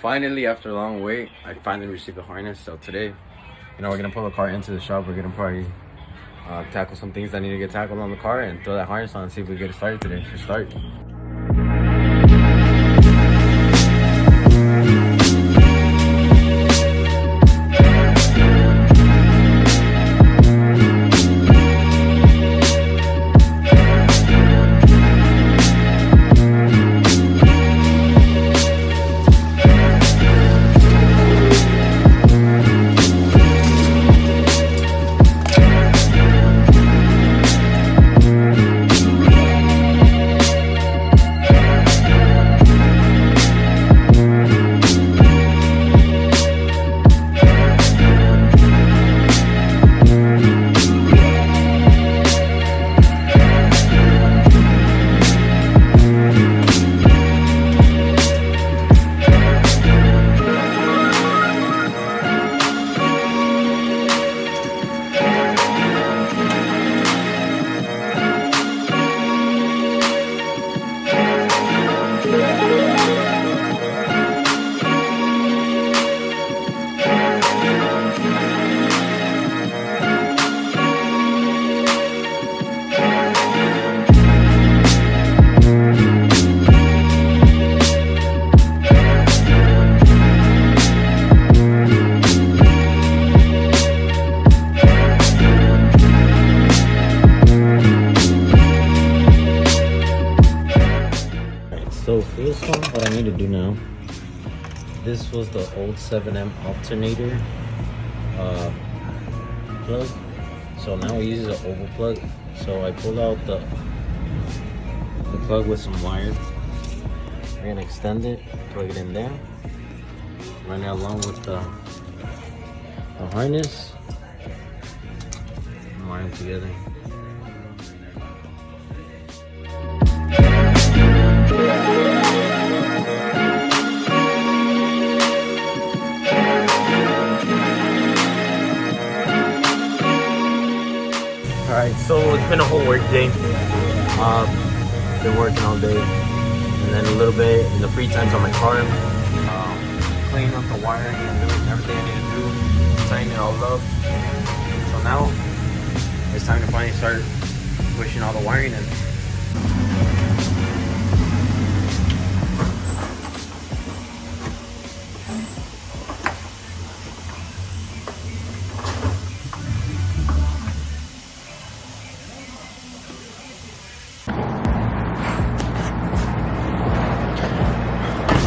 finally, after a long wait, I finally received the harness. So today, we're gonna pull the car into the shop. We're gonna probably tackle some things that need to get tackled on the car and throw that harness on and see if we get it started today. Let's start. So for this one, what I need to do now, this was the old 7M alternator plug. So now we use an oval plug. So I pulled out the plug with some wires. We're gonna extend it, plug it in there, run it along with the harness, and wire them together. Alright, so it's been a whole work day. Been working all day, and then a little bit in the free times on my car. Cleaning up the wiring and doing everything I need to do, tighten it all up. So now it's time to finally start pushing all the wiring in.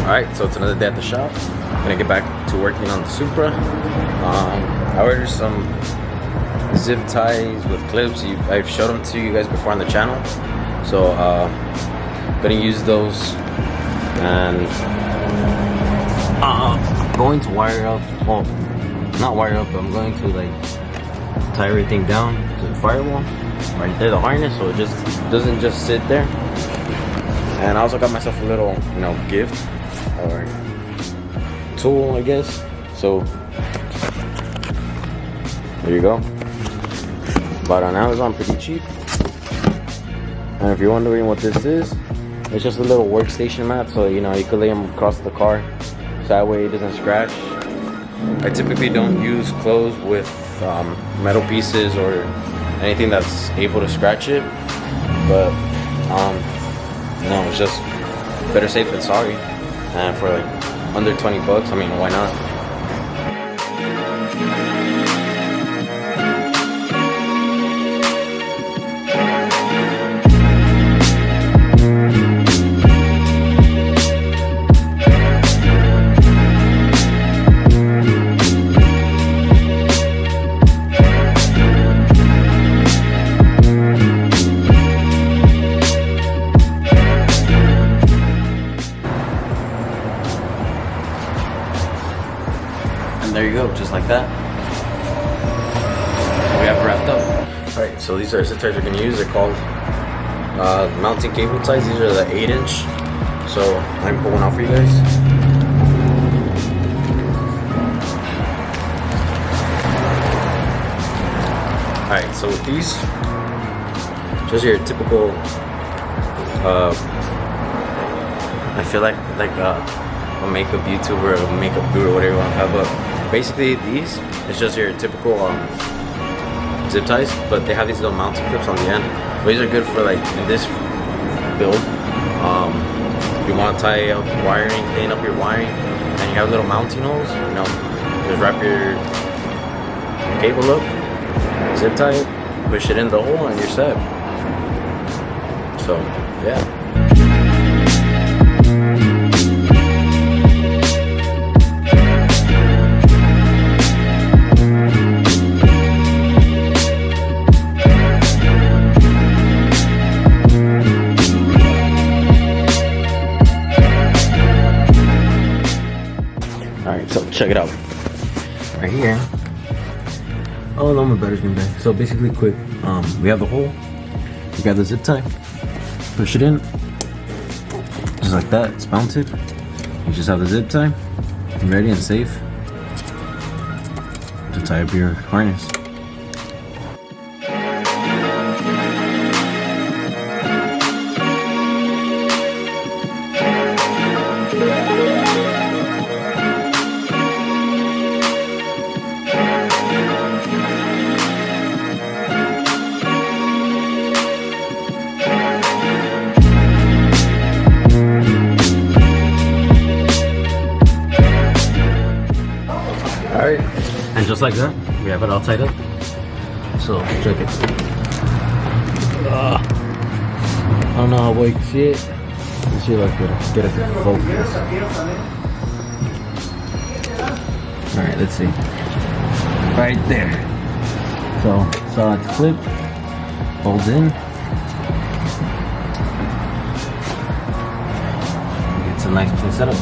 Alright, so it's another day at the shop. I'm gonna get back to working on the Supra. I ordered some zip ties with clips. I've showed them to you guys before on the channel. So gonna use those and going to wire up, well, not wire up, but I'm going to like tie everything down to the firewall. Right there, the harness, so it just doesn't just sit there. And I also got myself a little, gift or tool, I guess. So there you go. Bought on Amazon, pretty cheap. And if you're wondering what this is, it's just a little workstation mat, so you could lay them across the car, so that way it doesn't scratch. I typically don't use clothes with metal pieces or anything that's able to scratch it, but it's just better safe than sorry. And for like under 20 bucks, I mean, why not? There you go, just like that. We have it wrapped up. Alright, so these are the zip ties we're going to use. They're called mounting cable ties. These are the 8-inch. So I'm going to pull one out for you guys. Alright, so with these, just your typical, I feel like a makeup YouTuber, a makeup guru, whatever you want to have. But basically, these it's just your typical zip ties, but they have these little mounting clips on the end. But these are good for like in this build. You want to tie up wiring, clean up your wiring, and you have little mounting holes. You know, just wrap your cable up, zip tie it, push it in the hole, and you're set. So yeah. Alright, so check it out. Right here. Oh no, my battery's been dead. So basically quick, we have the hole. You got the zip tie. Push it in. Just like that, it's mounted. You just have the zip tie. Ready and safe to tie up your harness. Alright, and just like that, we have it all tied up. So, check it. I don't know how well you can see it. Let's see if I can get it to focus. Alright, let's see. Right there. So it's clipped, holds in. It's a nice clean setup.